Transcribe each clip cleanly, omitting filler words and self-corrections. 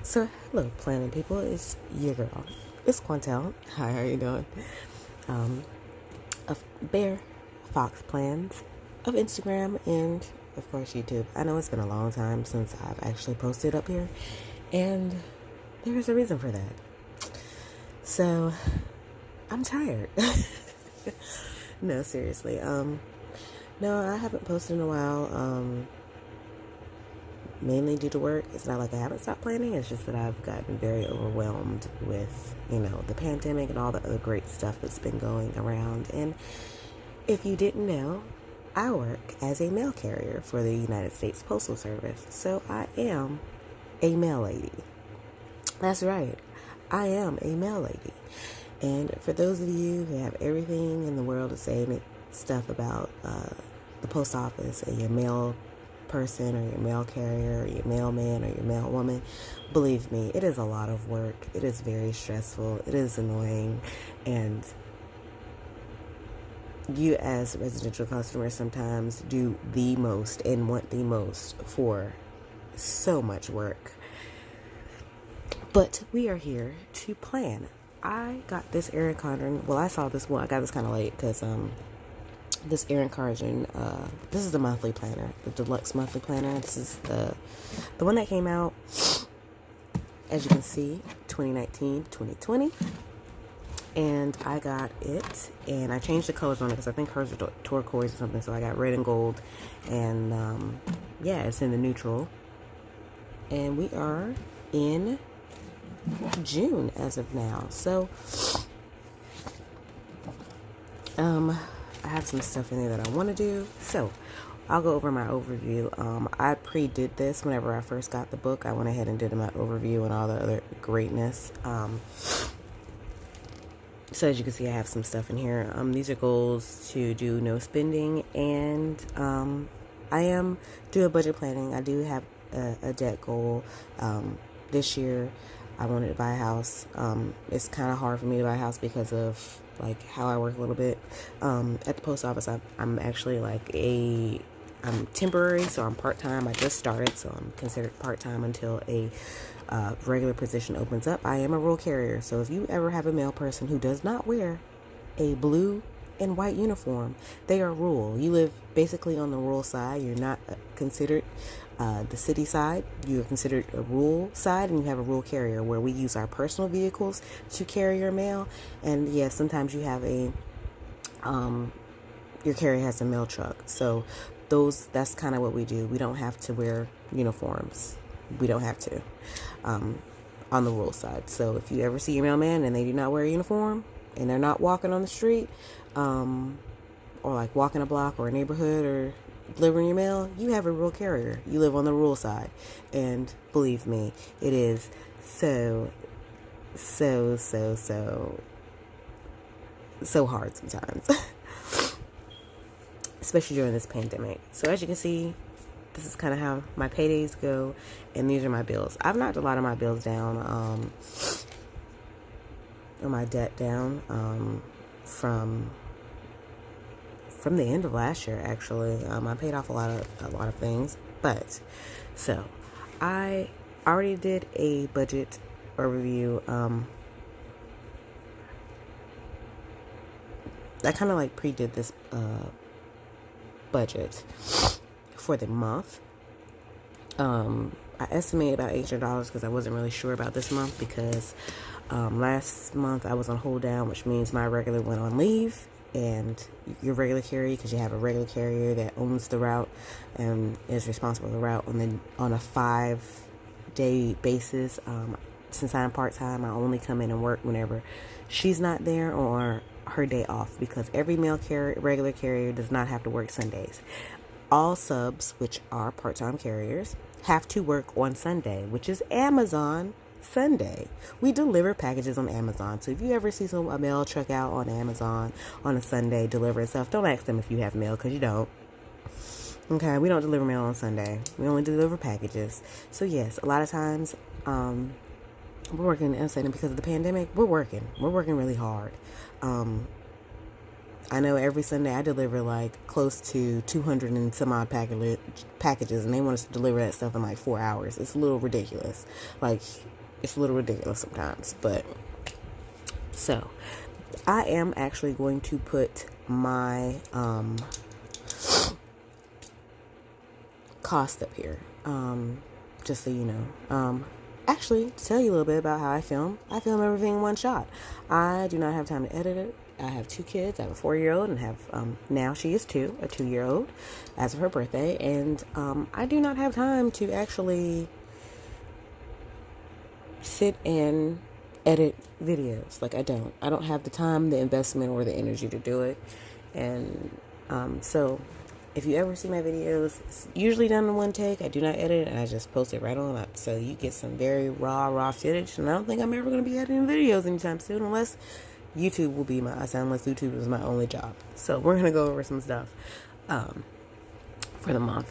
So, hello, planning people. It's your girl. It's Quantel. Hi, how you doing? Um, of Bear Fox Plans of Instagram and, of course, YouTube. I know it's been a long time since I've actually posted up here, and there's a reason for that. So, I'm tired. No, seriously. No, I haven't posted in a while. Mainly due to work. It's not like I haven't stopped planning. It's just that I've gotten very overwhelmed with, the pandemic and all the other great stuff that's been going around. And if you didn't know, I work as a mail carrier for the United States Postal Service. So I am a mail lady. That's right. I am a mail lady. And for those of you who have everything in the world to say stuff about the post office and your mail person or your mail carrier or your mailman or your mailwoman, believe me, it is a lot of work. It is very stressful. It is annoying. And you as residential customers sometimes do the most and want the most for so much work. But we are here to plan. I got this Erin Condren. Well, I saw this one. I got this kind of late because this Erin Condren, this is the monthly planner, the Deluxe monthly planner. This is the one that came out, as you can see, 2019, 2020. And I got it, and I changed the colors on it because I think hers are turquoise or something. So I got red and gold, and yeah, it's in the neutral. And we are in June as of now. So I have some stuff in there that I want to do. So I'll go over my overview. I pre-did this whenever I first got the book. I went ahead and did my overview and all the other greatness. So as you can see, I have some stuff in here. These are goals to do no spending, and I am doing budget planning. I do have a debt goal. This year, I wanted to buy a house. It's kind of hard for me to buy a house because of how I work a little bit. At the post office, I'm actually I'm temporary, so I'm part-time. I just started, so I'm considered part-time until a regular position opens up. I am a rural carrier, so if you ever have a mail person who does not wear a blue and white uniform, they are rural. You live basically on the rural side. You're not considered the city side. You're considered a rural side, and you have a rural carrier where we use our personal vehicles to carry your mail. And yes, sometimes you have your carrier has a mail truck. So that's kind of what we do. We don't have to wear uniforms. We don't have to on the rural side. So if you ever see your mailman and they do not wear a uniform and they're not walking on the street or walking a block or a neighborhood or delivering your mail, you have a rural carrier. You live on the rural side. And believe me, it is so hard sometimes. Especially during this pandemic. So as you can see, this is kind of how my paydays go, and these are my bills. I've knocked a lot of my bills down, or my debt down, from the end of last year. Actually, I paid off a lot of things. But so I already did a budget overview. I kind of pre-did this budget for the month. I estimated about $800 because I wasn't really sure about this month because last month I was on hold down, which means my regular went on leave, and your regular carrier, because you have a regular carrier that owns the route and is responsible for the route on a 5-day basis. Since I'm part-time, I only come in and work whenever she's not there or her day off, because every regular carrier does not have to work Sundays. All subs, which are part-time carriers, have to work on Sunday, which is Amazon Sunday. We deliver packages on Amazon. So if you ever see a mail truck out on Amazon on a Sunday delivering stuff, don't ask them if you have mail, because you don't. Okay, we don't deliver mail on Sunday. We only deliver packages. So yes, a lot of times we're working, and because of the pandemic, we're working really hard. I know every Sunday I deliver like close to 200 and some odd packages, and they want us to deliver that stuff in like 4 hours. It's a little ridiculous. Like, it's a little ridiculous sometimes. But, so, I am actually going to put my cost up here. Just so you know. Actually, to tell you a little bit about how I film everything in one shot. I do not have time to edit it. I have 2 kids. I have a 4-year-old and have, now she is 2, a 2-year-old as of her birthday. And I do not have time to actually sit and edit videos. Like, I don't have the time, the investment, or the energy to do it. And so if you ever see my videos, it's usually done in one take. I do not edit it, and I just post it right on up. So you get some very raw footage. And I don't think I'm ever going to be editing videos anytime soon, unless YouTube will be unless YouTube is my only job. So we're going to go over some stuff for the month.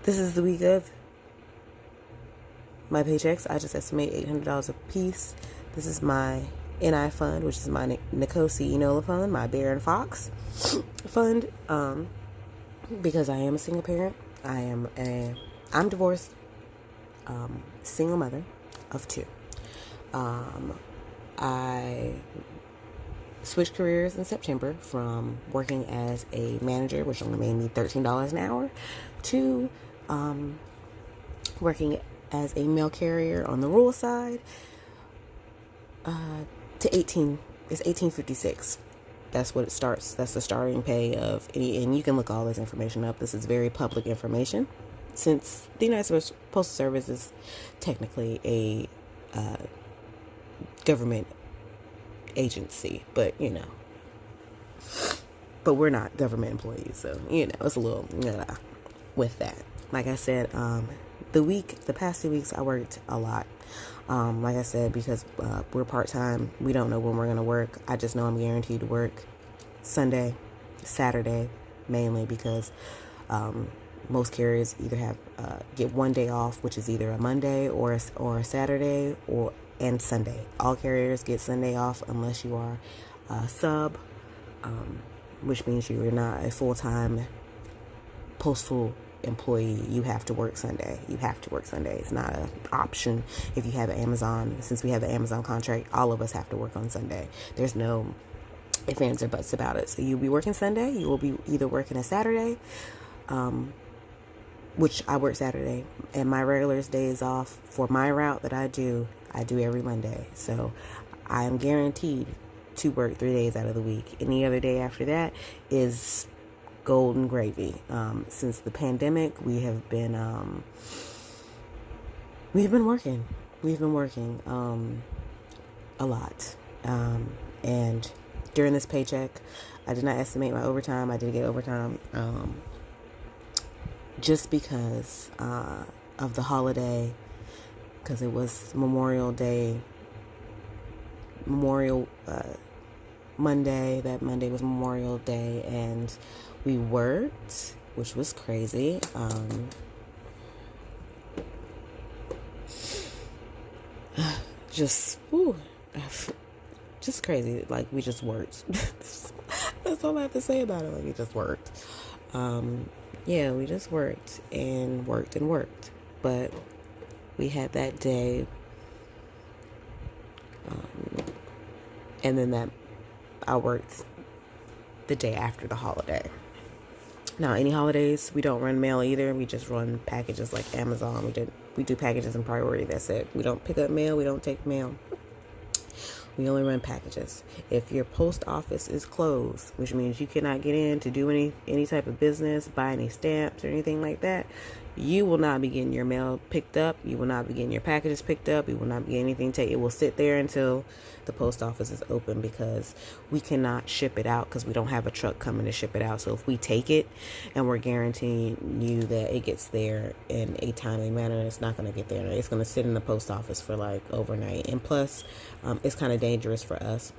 This is the week of my paychecks. I just estimate $800 a piece. This is my NI fund, which is my Nikosi Enola fund, my Bear and Fox fund, because I am a single parent. I'm divorced, single mother of 2. I switched careers in September from working as a manager, which only made me $13 an hour, to working as a mail carrier on the rural side, to $18.56. That's what it starts. That's the starting pay of any, and you can look all this information up. This is very public information, since the United States Postal Service is technically a government agency, but but we're not government employees, so it's a little with that. Like I said, the past 2 weeks I worked a lot. Like I said, because we're part-time, we don't know when we're going to work. I just know I'm guaranteed to work Sunday, Saturday, mainly because most carriers either have get one day off, which is either a Monday or a Saturday and Sunday. All carriers get Sunday off unless you are a sub, which means you are not a full-time postal employee. You have to work Sunday. It's not an option. If you have Amazon, since we have the Amazon contract, all of us have to work on Sunday. There's no ifs, ands, or buts about it. So you'll be working Sunday. You will be either working a Saturday, which I work Saturday, and my regular days off for my route that I do every Monday. So I am guaranteed to work 3 days out of the week. Any other day after that is golden gravy. Since the pandemic, we've been working. We've been working a lot. And during this paycheck, I did not estimate my overtime. I did get overtime just because of the holiday, because it was Memorial Monday. That Monday was Memorial Day, and we worked, which was crazy. Just crazy. Like, we just worked. That's all I have to say about it. Like, we just worked. Yeah, we just worked and worked. But we had that day, and then I worked the day after the holiday. Now, any holidays, we don't run mail either. We just run packages like Amazon. We do packages in priority. That's it. We don't pick up mail. We don't take mail. We only run packages. If your post office is closed, which means you cannot get in to do any type of business, buy any stamps or anything like that, you will not be getting your mail picked up. You will not be getting your packages picked up. You will not be getting anything taken. It will sit there until the post office is open, because we cannot ship it out because we don't have a truck coming to ship it out. So if we take it and we're guaranteeing you that it gets there in a timely manner, it's not going to get there. It's going to sit in the post office for like overnight. And plus, it's kind of dangerous for us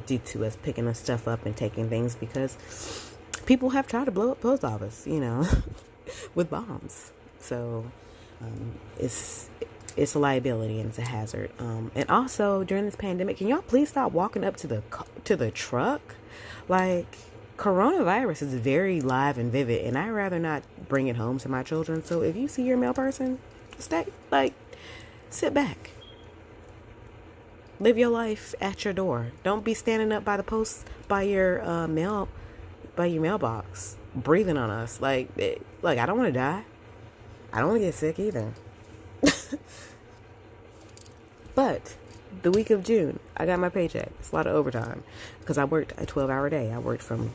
due to us picking us stuff up and taking things, because people have tried to blow up post office, with bombs. So it's a liability and it's a hazard. And also during this pandemic, can y'all please stop walking up to the truck? Like, coronavirus is very live and vivid, and I'd rather not bring it home to my children. So if you see your mail person, sit back. Live your life at your door. Don't be standing up by the post by your mailbox, breathing on us. Like, I don't want to die. I don't want to get sick either. But the week of June, I got my paycheck. It's a lot of overtime because I worked a 12-hour day. I worked from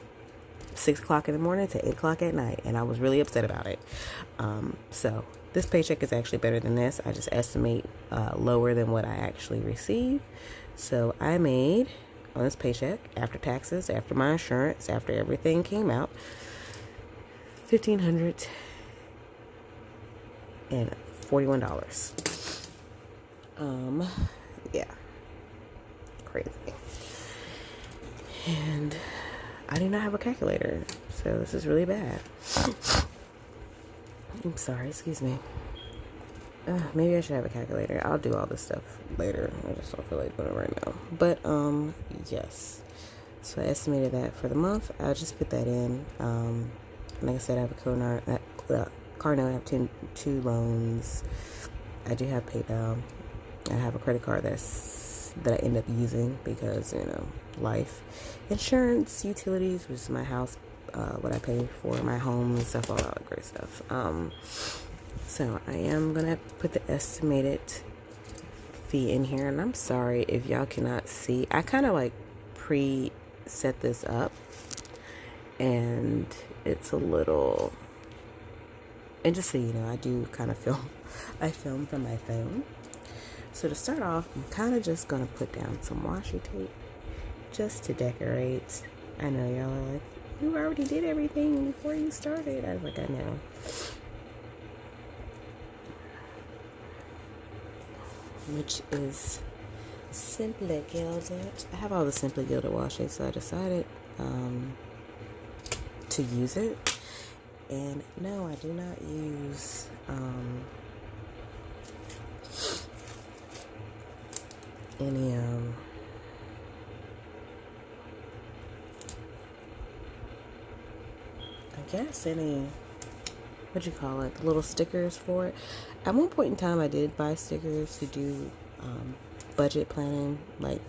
6 o'clock in the morning to 8 o'clock at night, and I was really upset about it. So this paycheck is actually better than this. I just estimate lower than what I actually received. So I made, on this paycheck, after taxes, after my insurance, after everything came out, $1,541. Yeah, crazy. And I do not have a calculator, so this is really bad. I'm sorry, excuse me. Maybe I should have a calculator. I'll do all this stuff later. I just don't feel like doing it right now. But yes. So I estimated that for the month. I'll just put that in. Like I said, I have a car note. I have two loans. I do have PayPal. I have a credit card that I end up using because, life. Insurance, utilities, which is my house, what I pay for my home and stuff, all that great stuff. So I am going to put the estimated fee in here. And I'm sorry if y'all cannot see. I kind of pre-set this up. And it's a little... And just so you know, I do kind of film. I film from my phone. So to start off, I'm kind of just going to put down some washi tape just to decorate. I know y'all are like, you already did everything before you started. I was like, I know. Which is Simply Gilded. I have all the Simply Gilded washi, so I decided to use it. And no, I do not use any what you call it, little stickers for it. At one point in time I did buy stickers to do budget planning, like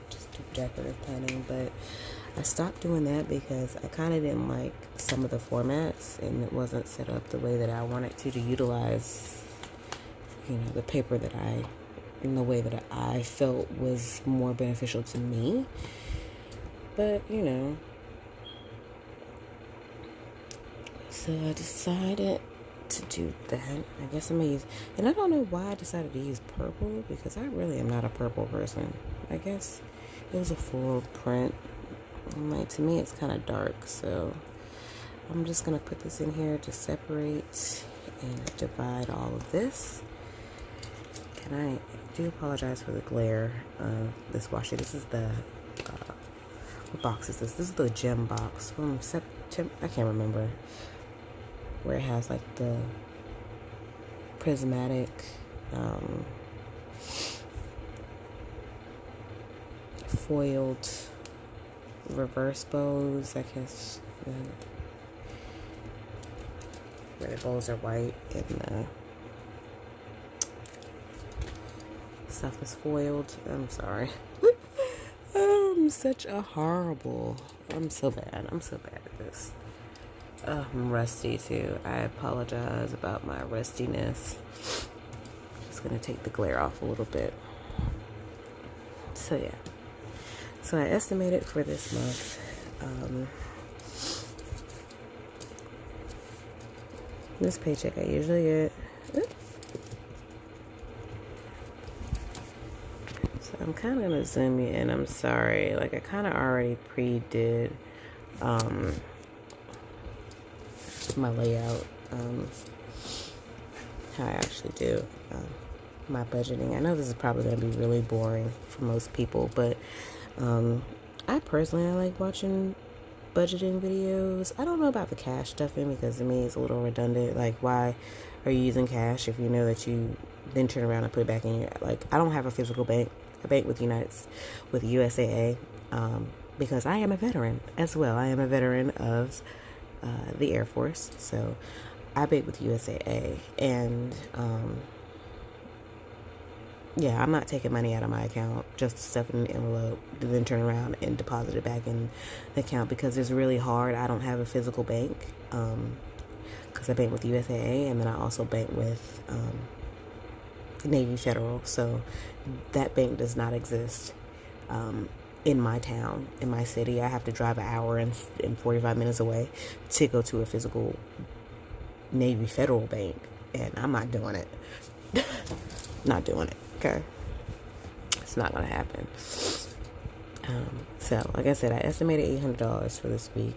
just do decorative planning, but I stopped doing that because I kind of didn't like some of the formats, and it wasn't set up the way that I wanted to utilize, the paper in the way that I felt was more beneficial to me. But, so I decided to do that. I guess I'm going to use, and I don't know why I decided to use purple, because I really am not a purple person. I guess it was a full print. To me it's kind of dark, so I'm just going to put this in here to separate and divide all of this. And I do apologize for the glare of this washi. This is the, what box is this? This is the gem box from September, I can't remember, where it has like the prismatic, foiled reverse bows, I guess, where the bows are white and the stuff is foiled. I'm sorry. I'm so bad at this. I'm rusty too. I apologize about my rustiness. Just gonna take the glare off a little bit. So yeah. So I estimated for this month, this paycheck I usually get. So I'm kind of going to zoom you in. I'm sorry. I kind of already pre-did my layout, how I actually do my budgeting. I know this is probably going to be really boring for most people, but I personally like watching budgeting videos. I don't know about the cash stuffing because to me it's a little redundant. Like, why are you using cash if you know that you then turn around and put it back in your, like, I don't have a physical bank. I bank with USAA, because I am a veteran as well. I am a veteran of the Air Force, so I bank with USAA, and yeah, I'm not taking money out of my account just to stuff it in an envelope, then turn around and deposit it back in the account, because it's really hard. I don't have a physical bank, because I bank with USAA, and then I also bank with Navy Federal, so that bank does not exist in my town, in my city. I have to drive an hour and 45 minutes away to go to a physical Navy Federal bank, and I'm not doing it. Not doing it. Okay, it's not gonna happen. So like I said, I estimated $800 for this week.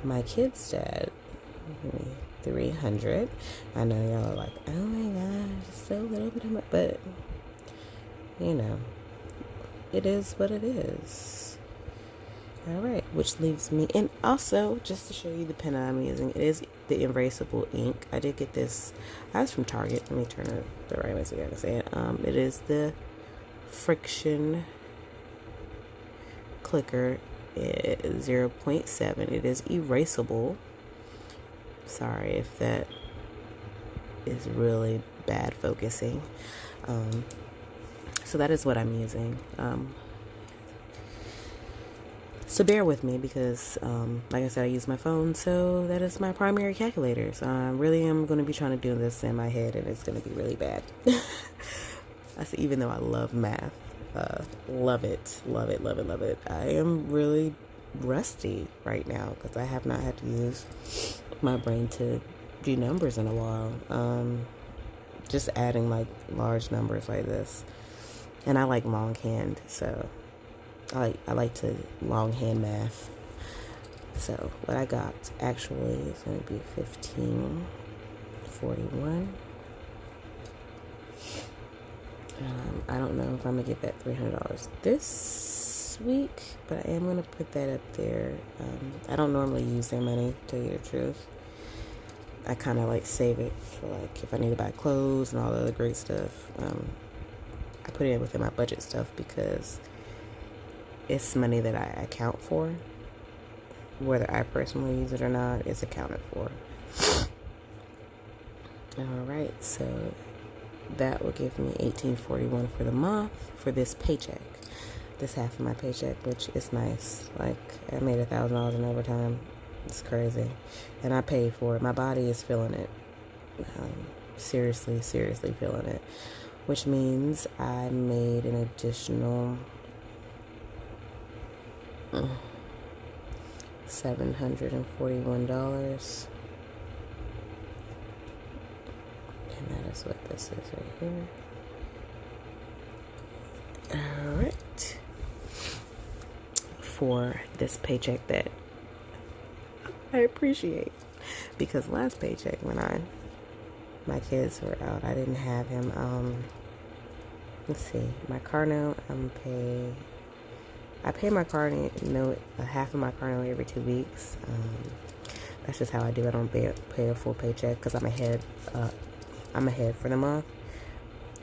My kid's dad, 300. I know y'all are like, oh my gosh, it's so little bit of money, but you know, it is what it is. All right, which leaves me, and also just to show you the pen I'm using, it is the erasable ink. I did get this. I was from Target. Let me turn it the right way so you can say it. It is the Friction Clicker 0.7. It is erasable. Sorry if that is really bad focusing. So that is what I'm using. So bear with me because, like I said, I use my phone, so that is my primary calculator. So I really am going to be trying to do this in my head, and it's going to be really bad. I say, even though I love math, love it, love it, love it, love it. I am really rusty right now because I have not had to use my brain to do numbers in a while. Just adding like large numbers like this, and I like longhand, so. I like to longhand math. So what I got actually is going to be 1541. I don't know if I'm going to get that $300 this week, but I am going to put that up there. I don't normally use their money, to tell you the truth. I kind of like save it for like if I need to buy clothes and all the other great stuff. I put it within my budget stuff because it's money that I account for. Whether I personally use it or not, it's accounted for. Alright, so that will give me $18.41 for the month for this paycheck. This half of my paycheck, which is nice. Like, I made $1,000 in overtime. It's crazy. And I paid for it. My body is feeling it. Seriously feeling it. Which means I made an additional $741, and that is what this is right here. All right, for this paycheck that I appreciate, because last paycheck when my kids were out, I didn't have him. Let's see, my car note, I pay my car note, half of my car note every 2 weeks. That's just how I do it. I don't pay a full paycheck because I'm ahead for the month.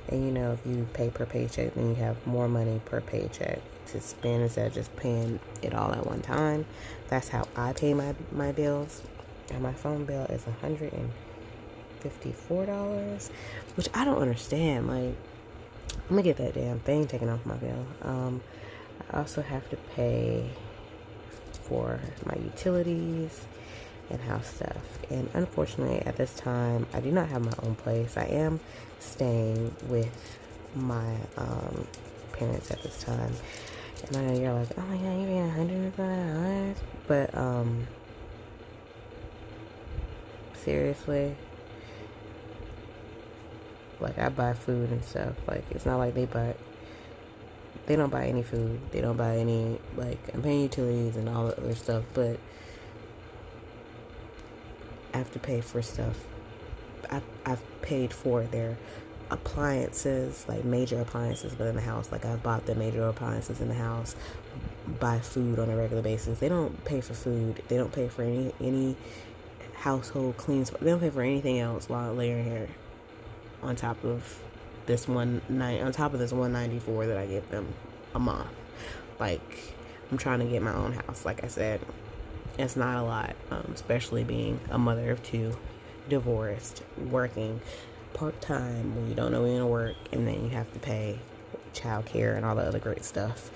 And you know, if you pay per paycheck, then you have more money per paycheck to spend instead of just paying it all at one time. That's how I pay my bills. And my phone bill is $154, which I don't understand. Like, I'm gonna get that damn thing taken off my bill. I also have to pay for my utilities and house stuff. And unfortunately, at this time, I do not have my own place. I am staying with my parents at this time. And I know you're like, oh my god, you're paying $105. But seriously, like, I buy food and stuff. Like, it's not like they don't buy any food. They don't buy any, like, I'm paying utilities and all the other stuff, but I have to pay for stuff. I've paid for their appliances, like major appliances within the house. Like, I've bought the major appliances in the house, buy food on a regular basis. They don't pay for food. They don't pay for any household cleans. They don't pay for anything else while layering hair on top of this $194 that I give them a month. Like, I'm trying to get my own house. Like I said, it's not a lot, especially being a mother of two, divorced, working part-time when you don't know when to work, and then you have to pay child care and all the other great stuff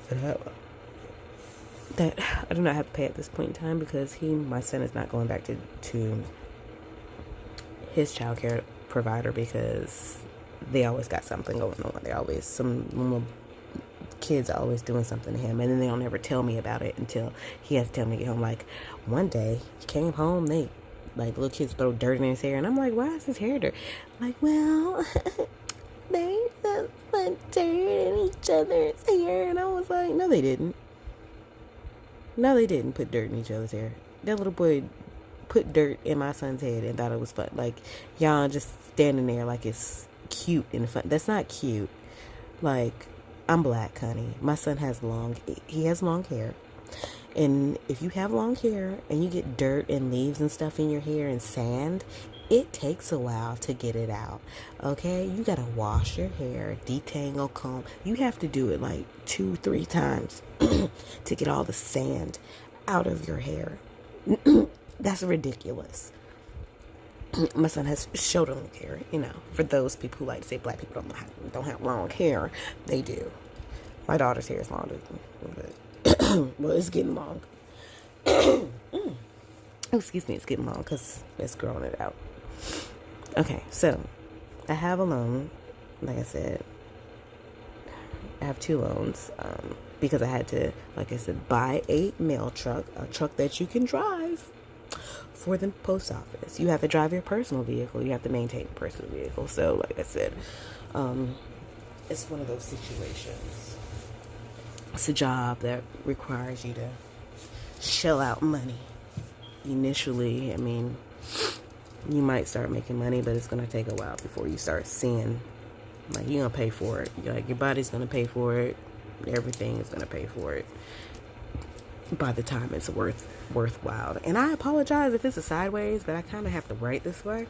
that I do not have to pay at this point in time, because my son is not going back to his child care provider, because they always got something going on. Some kids are always doing something to him, and then they don't ever tell me about it until he has to tell me to get home. Like, one day he came home, little kids throw dirt in his hair, and I'm like, why is his hair dirt? Like, well, they just put dirt in each other's hair. And I was like, no, they didn't put dirt in each other's hair. That little boy put dirt in my son's head and thought it was fun. Like, y'all just standing there like it's cute and fun. That's not cute. Like, I'm black, honey. My son has long hair. And if you have long hair and you get dirt and leaves and stuff in your hair and sand, it takes a while to get it out. Okay? You gotta wash your hair, detangle, comb. You have to do it like 2-3 times to get all the sand out of your hair. That's ridiculous. My son has shoulder length hair. For those people who like to say black people don't have long hair, they do. My daughter's hair is longer, but well, it's getting long. Excuse me, it's getting long because it's growing it out. Okay, so I have a loan. Like I said, I have 2 loans because I had to, like I said, buy a mail truck, a truck that you can drive for the post office. You have to drive your personal vehicle. You have to maintain a personal vehicle. So, like I said, it's one of those situations. It's a job that requires you to shell out money. Initially, I mean, you might start making money, but it's going to take a while before you start seeing, like, you're going to pay for it. Like, your body's going to pay for it. Everything is going to pay for it by the time it's worthwhile. And I apologize if it's a sideways, but I kind of have to write this way,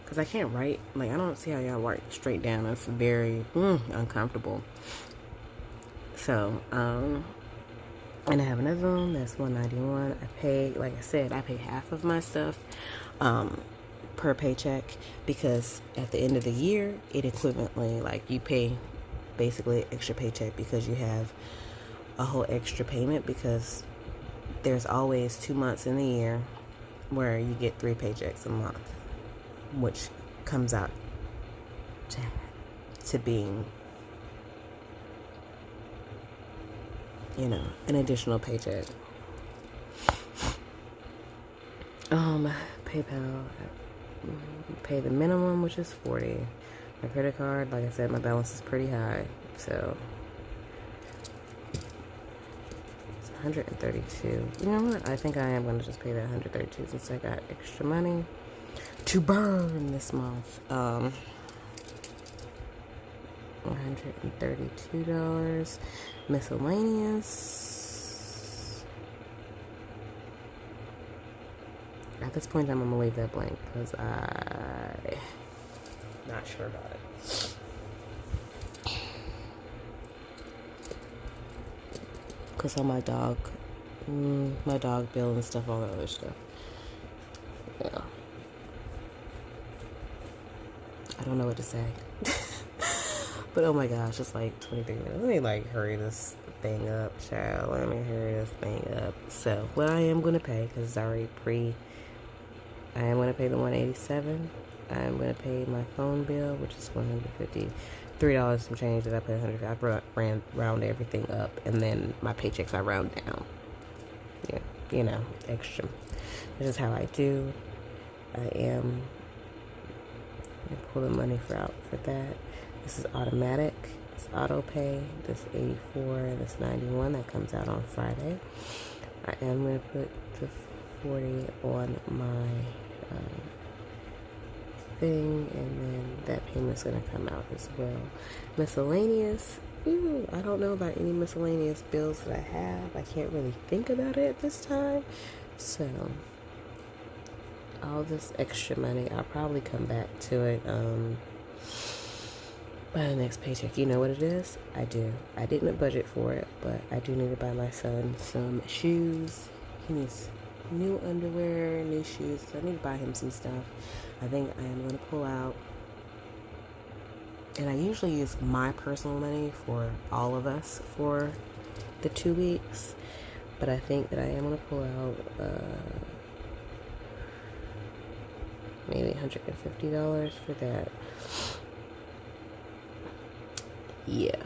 because I can't write. Like, I don't see how y'all write straight down. It's very uncomfortable. So, and I have another loan that's $191. I pay, like I said, I pay half of my stuff per paycheck, because at the end of the year, it equivalently, like, you pay basically extra paycheck because you have a whole extra payment, because there's always 2 months in the year where you get 3 paychecks a month, which comes out to being, an additional paycheck. PayPal, pay the minimum, which is $40. My credit card, like I said, my balance is pretty high, so it's $132. You know what? I think I am going to just pay that $132 since I got extra money to burn this month. $132. Miscellaneous. At this point, I'm going to leave that blank because I'm not sure about it. Because on my dog bill and stuff, all that other stuff. Yeah. I don't know what to say. But oh my gosh, it's like 23 minutes. Let me hurry this thing up, child. Let me hurry this thing up. So, what I am going to pay, because it's already I am going to pay the $187. I am going to pay my phone bill, which is $153 some change that I put $100. I round everything up, and then my paychecks I round down. Yeah, extra. This is how I do. I am going to pull the money out for that. This is automatic. It's auto pay. This 84 and this 91 that comes out on Friday. I am going to put the 40 on my thing, and then that payment's going to come out as well. Miscellaneous. I don't know about any miscellaneous bills that I have. I can't really think about it at this time. So all this extra money, I'll probably come back to it by the next paycheck. You know what it is? I do. I didn't budget for it, but I do need to buy my son some shoes. He needs new underwear, new shoes. So I need to buy him some stuff. I think I am going to pull out. And I usually use my personal money for all of us for the 2 weeks. But I think that I am going to pull out maybe $150 for that. Yeah.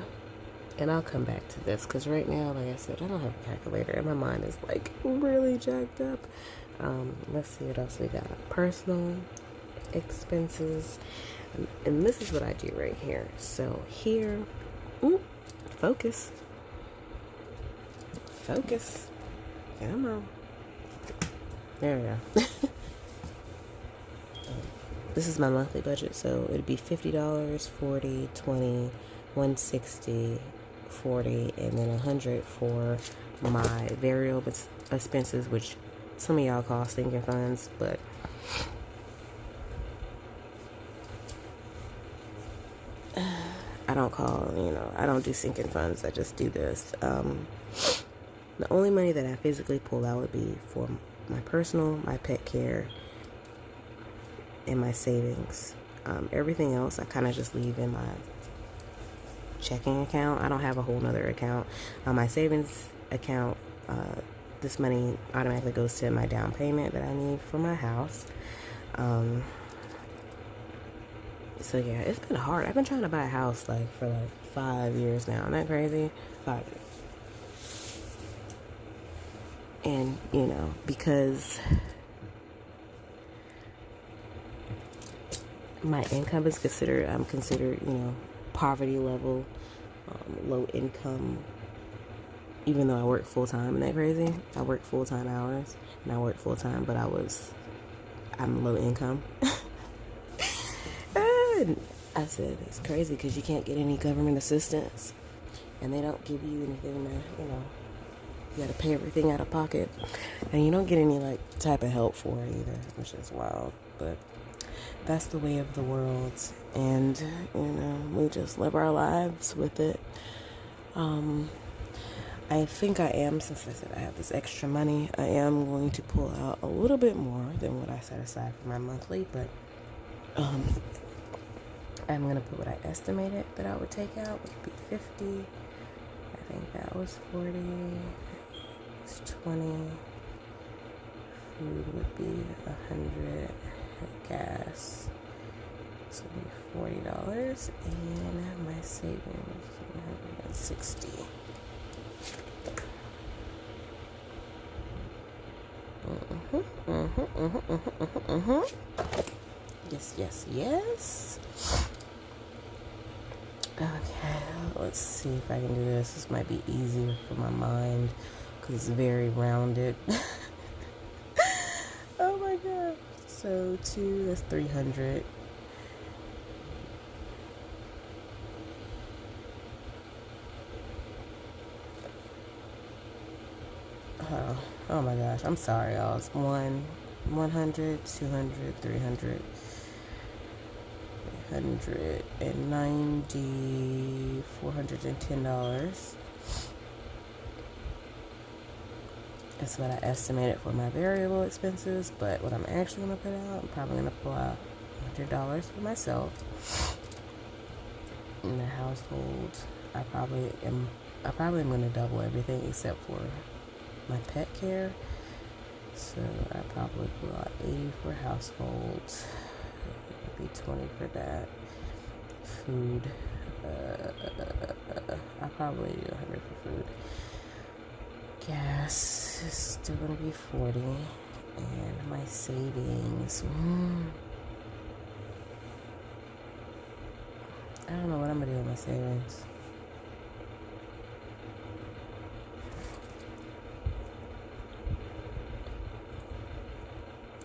And I'll come back to this because right now, like I said, I don't have a calculator and my mind is like really jacked up. Let's see what else we got. Personal expenses. And this is what I do right here. So here, focus. Focus. Come on. There we go. This is my monthly budget, so it'd be $50, $40, $20, $160, $40, and then $100 for my variable expenses, which some of y'all call sinking funds, but I don't call, I don't do sinking funds. I just do this. The only money that I physically pull out would be for my personal, my pet care, and my savings. Everything else I kind of just leave in my checking account. I don't have a whole nother account. My savings account, this money automatically goes to my down payment that I need for my house. So yeah, it's been hard. I've been trying to buy a house for 5 years now. Isn't that crazy? 5 years. And, because my income is considered, I'm considered, poverty level, low income, even though I work full time. Isn't that crazy? I work full-time hours and I work full time, but I'm low income. And I said, it's crazy because you can't get any government assistance and they don't give you anything to, you got to pay everything out of pocket, and you don't get any type of help for it either, which is wild. But that's the way of the world, and we just live our lives with it. I think I am, since I said I have this extra money, I am going to pull out a little bit more than what I set aside for my monthly, but I'm going to put what I estimated that I would take out, which would be 50. I think that was 40. It's 20. Food would be 100. Gas, so it'd be $40. And my savings, 160. Yes. Okay, let's see if I can do this. This might be easier for my mind because it's very rounded. Oh my god. So 2, that's 300. Oh my gosh, I'm sorry, y'all. It's 100, 200, 300, 390, $410. That's what I estimated for my variable expenses, but what I'm actually going to put out, I'm probably going to pull out $100 for myself. In the household, I probably am going to double everything except for my pet care. So I probably pull out 80 for household, maybe 20 for that. Food, I probably do 100 for food. Gas is still going to be 40, and my savings, I don't know what I'm going to do with my savings.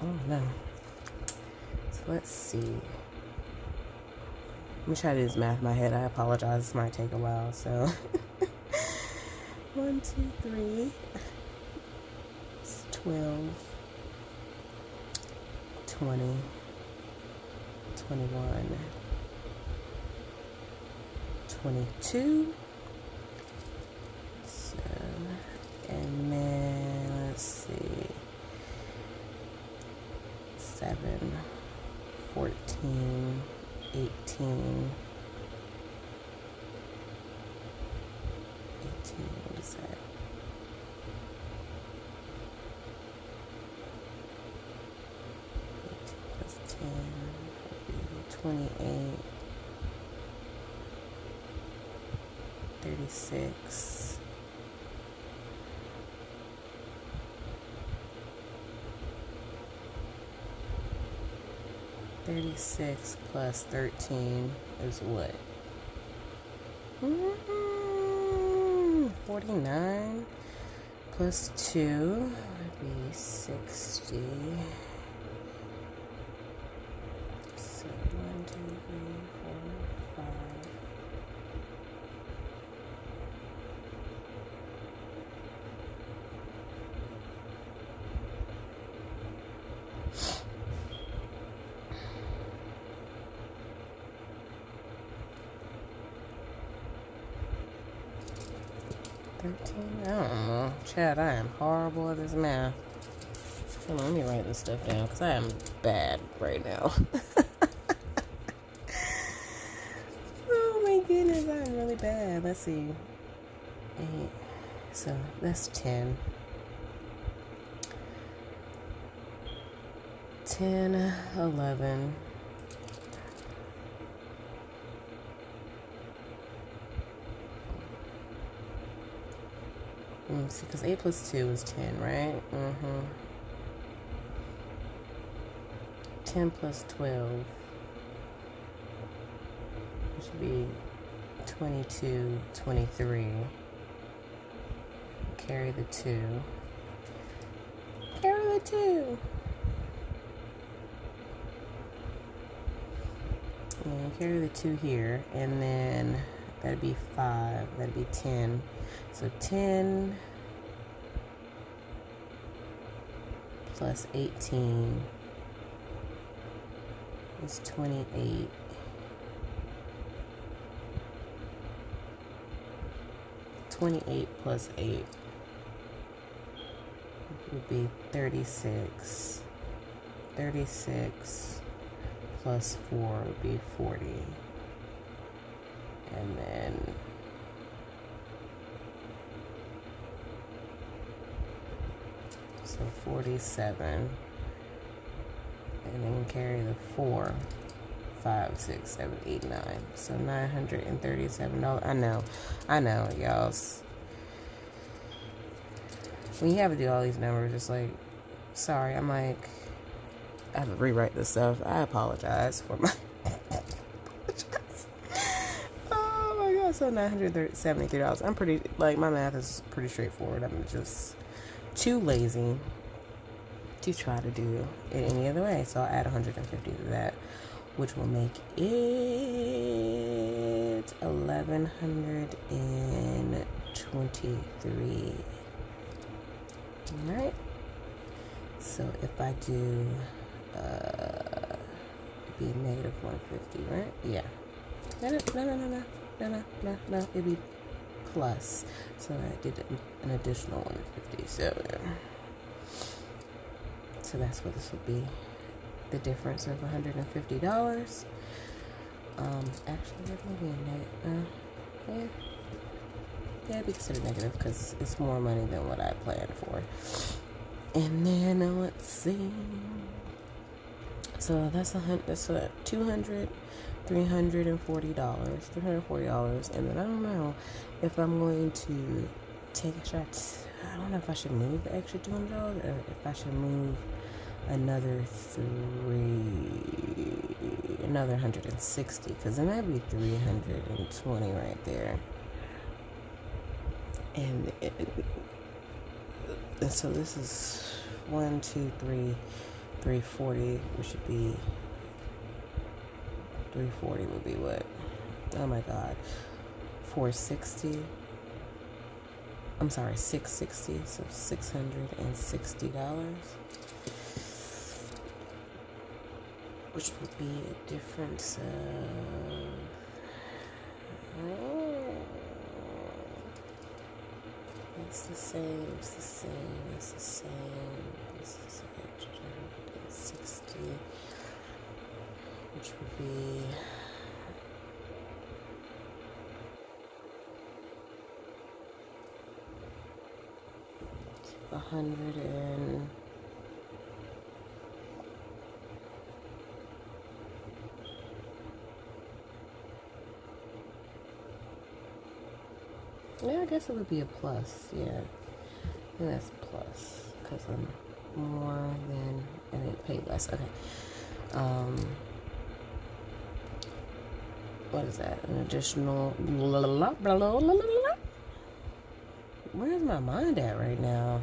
Oh no. So let's see. Let me try to do this math in my head. I apologize, this might take a while, so 1, 2, 3. It's 12, 20, 21, 22. So, and then let's see, 7, 14, 18, what is that? 18 plus 10 would be 28, 36, 36 plus 13 is what? 49 plus 2 would be 60. So 1, 2, 3, 4, 5. I don't know. Chad, I am horrible at this math. Hold on, let me write this stuff down because I am bad right now. Oh my goodness, I am really bad. Let's see. 8. So that's 10. 10, 11. See, because 8 plus 2 is 10, right? 10 plus 12 should be 22, 23. Carry the 2. Carry the 2. And carry the 2 here. And then that'd be 5. That'd be 10. So 10 plus 18 is 28. 28 plus 8 would be 36. 36 plus 4 would be 40. And then so 47, and then carry the 4, 5, 6, 7, 8, 9. So $937. I know, y'all. When you have to do all these numbers, it's like, sorry, I'm like, I have to rewrite this stuff. I apologize for my. Oh my God, so $973. I'm pretty, like, my math is pretty straightforward. I'm just too lazy to try to do it any other way. So I'll add 150 to that, which will make it 1,123. Alright. So if I do it'd be negative 150, right? Yeah. No. It'd be plus. So I did an additional 150. So that's what this would be. The difference of $150. Actually, that may be a negative. Yeah, it'd be considered negative because it's more money than what I planned for. And then let's see. So that's $200, $340, and then I don't know if I'm going to take a shot. I don't know if I should move the extra $200 or if I should move another 160, because then that'd be 320 right there. And so this is 1, 2, 3, 340, which should be 340 would be what? Oh my God, 460. I'm sorry, $660, so $660, which would be a difference of it's the same, it's the same, it's the same. This is extra 60, which would be $100 and yeah, I guess it would be a plus. Yeah, I think that's plus because I'm more than and then pay less. Okay. What is that? An additional. Where's my mind at right now?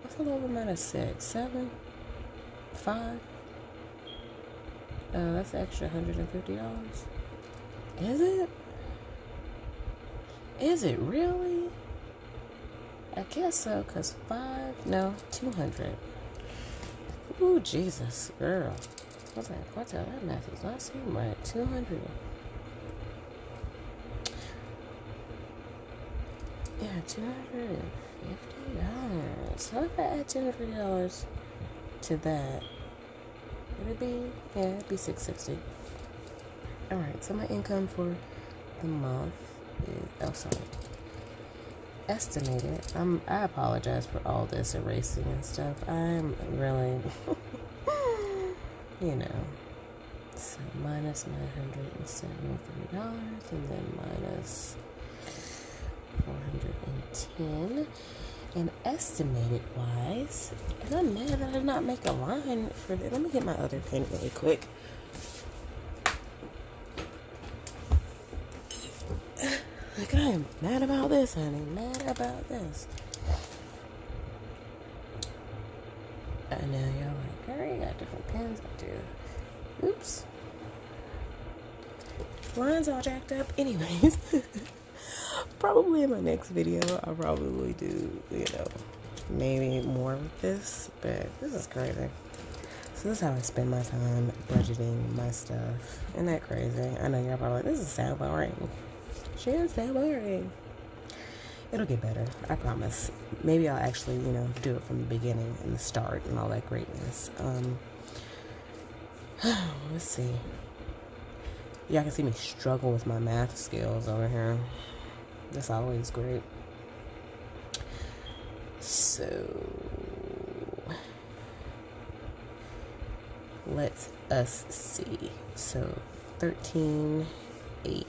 What's a little bit minus 6? 7? 5? That's extra $150. Is it? Is it really? I guess so, because 5? No, 200. Ooh, Jesus, girl. What's that? Quartile? That math is not seem right. 200. Yeah, $250. So if I add $250 to that, would it be? Yeah, it'd be $660. All right. So my income for the month is estimated. I apologize for all this erasing and stuff. I'm really, So minus $973, and then minus 410. And estimated wise, and I'm mad that I did not make a line for this. Let me get my other pen really quick. Like, I am mad about this, honey. Mad about this. I know y'all like, girl, you got different pens. I do. Oops. Lines all jacked up. Anyways. Probably in my next video, I'll probably do, maybe more with this. But this is crazy. So this is how I spend my time budgeting my stuff. Isn't that crazy? I know y'all probably like, this is so boring. She is so boring. It'll get better, I promise. Maybe I'll actually, do it from the beginning and the start and all that greatness. Let's see. Y'all can see me struggle with my math skills over here. That's always great. So let's us see. So 13, 8.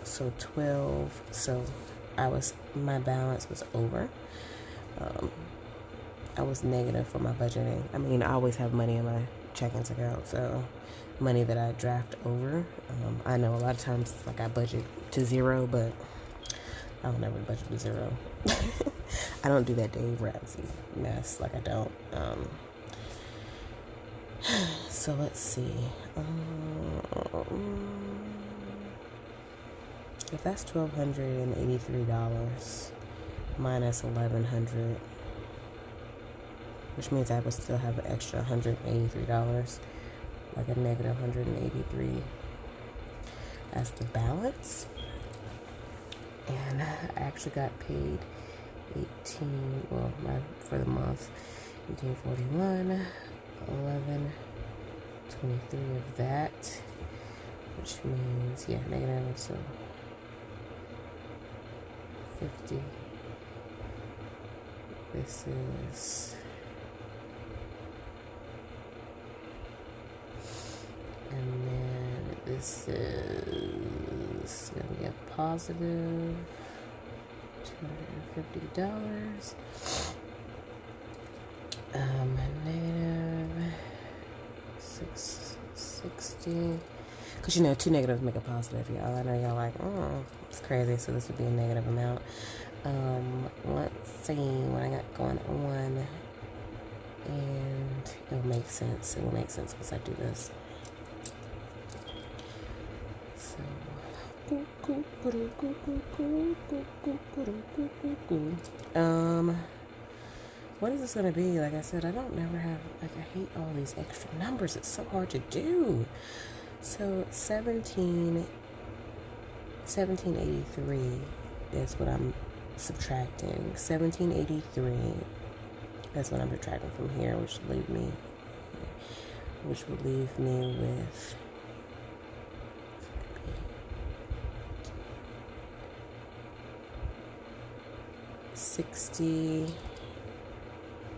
So 12. So my balance was over. I was negative for my budgeting. I mean, I always have money in my checkings account, so money that I draft over. I know a lot of times it's like I budget to zero, but I don't never budget to zero. I don't do that Dave Ramsey mess. Like, I don't. So let's see. If that's $1,283 minus $1,100, which means I would still have an extra $183, like a negative $183 as the balance. And I actually got paid for the month, 1841, 1123 of that, which means, negative, so 50. This is, and then this is gonna be a positive $250. Negative 660. Because two negatives make a positive, y'all. I know y'all like, it's crazy. So this would be a negative amount. Let's see what I got going on. And it'll make sense. It will make sense because I do this. So, What is this gonna be? Like I said, I don't never have, like, I hate all these extra numbers. It's so hard to do. So 1783 is what I'm subtracting. 1783, that's what I'm subtracting from here, which would leave me with 60,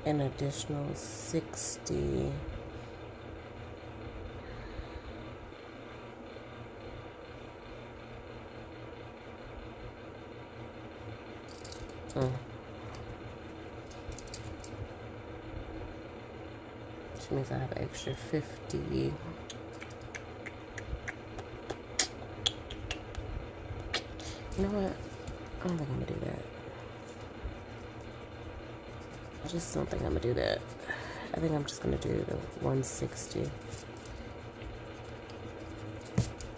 an additional 60. Which means I have an extra 50. You know what? I don't think I'm gonna do that. I just don't think I'm gonna do that. I think I'm just gonna do the 160.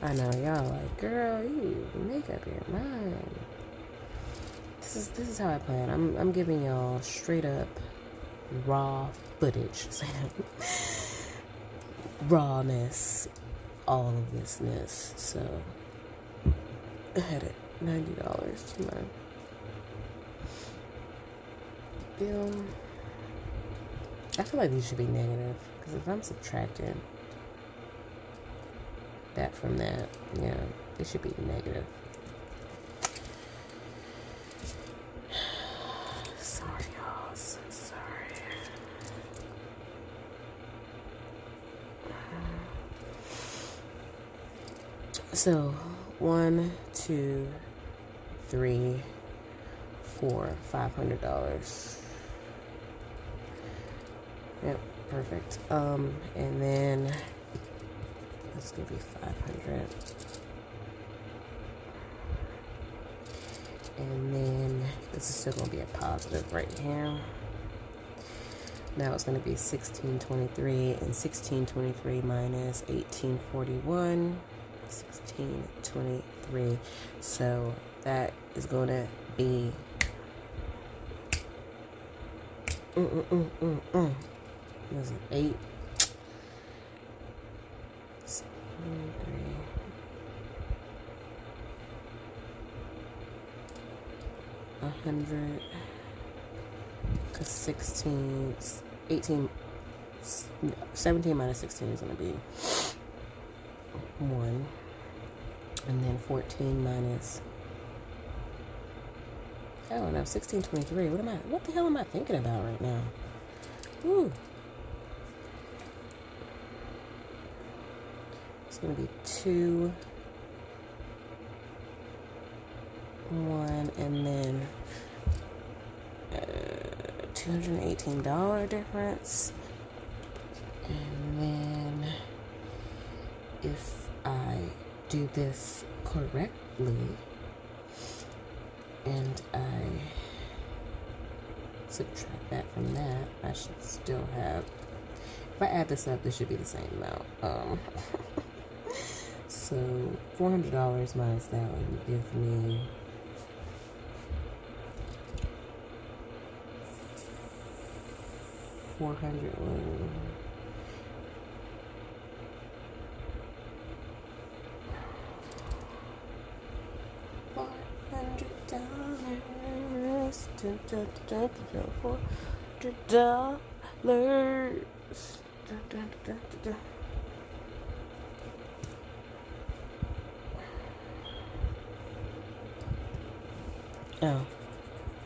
I know y'all like, girl, you make up your mind. This is how I plan. I'm giving y'all straight up raw footage. Rawness, all of thisness. So I had it $90 to my bill. I feel like these should be negative, because if I'm subtracting that from that, yeah, it should be negative. Sorry, y'all. So sorry. So 1, 2, 3, 4, $500. Yep, perfect. And then that's gonna be 500. And then this is still gonna be a positive right here. Now it's gonna be 1623, and 1623 minus 1841. 1623. So that is gonna be was it 8? 100, because 16, 18, 17 minus 16 is going to be 1, and then 14 minus, I don't know, 1623. What the hell am I thinking about right now? Ooh. It's going to be 2, 1, and then $218 difference. And then if I do this correctly and I subtract that from that, I should still have, if I add this up, this should be the same amount. So $400 minus that would give me $400. Oh,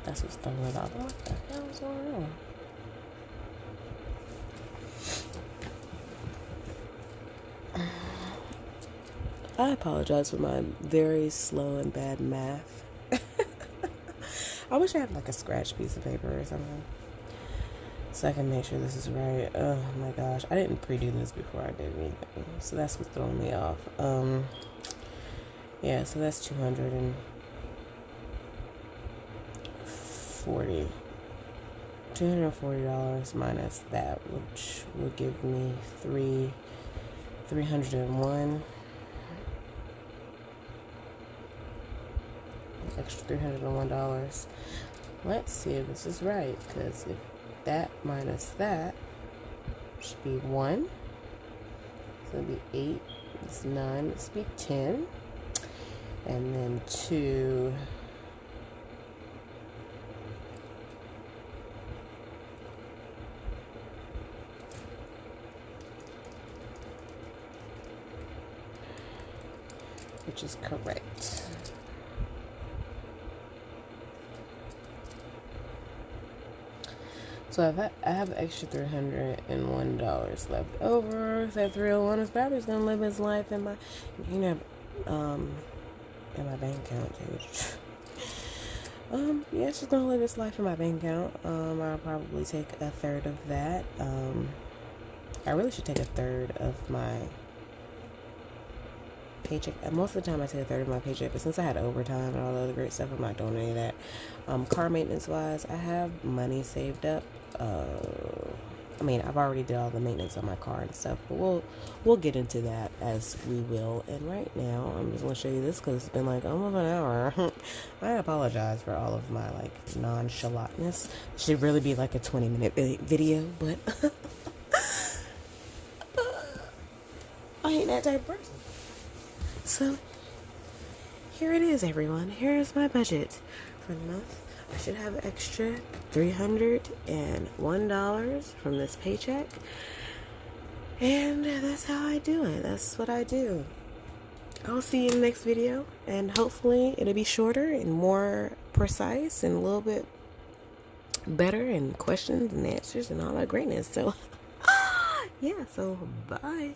that's what's throwing it off. What the hell is going on? I apologize for my very slow and bad math. I wish I had like a scratch piece of paper or something, so I can make sure this is right. Oh my gosh, I didn't pre-do this before I did anything, so that's what's throwing me off. Yeah, so that's $240 minus that, which will give me $301. extra $301. Let's see if this is right, because if that minus that should be 1. So it'll be 8. It's 9. This will be 10. And then 2. Which is correct. So if I have extra $301 left over, that 301 is probably just gonna live his life in my, in my bank account, dude. Yeah, it's just gonna live its life in my bank account. I'll probably take a third of that. I really should take a third of my paycheck. Most of the time I take a third of my paycheck, but since I had overtime and all the other great stuff, I'm not doing any of that. Car maintenance wise, I have money saved up. I mean, I've already did all the maintenance on my car and stuff, but we'll get into that as we will. And right now, I'm just gonna show you this because it's been like almost an hour. I apologize for all of my like nonchalantness. It should really be like a 20-minute video, but I ain't that type of person. So here it is, everyone. Here's my budget for the month. I should have extra $301 from this paycheck. And that's how I do it. That's what I do. I'll see you in the next video. And hopefully it'll be shorter and more precise and a little bit better and questions and answers and all that greatness. So, yeah. So, bye.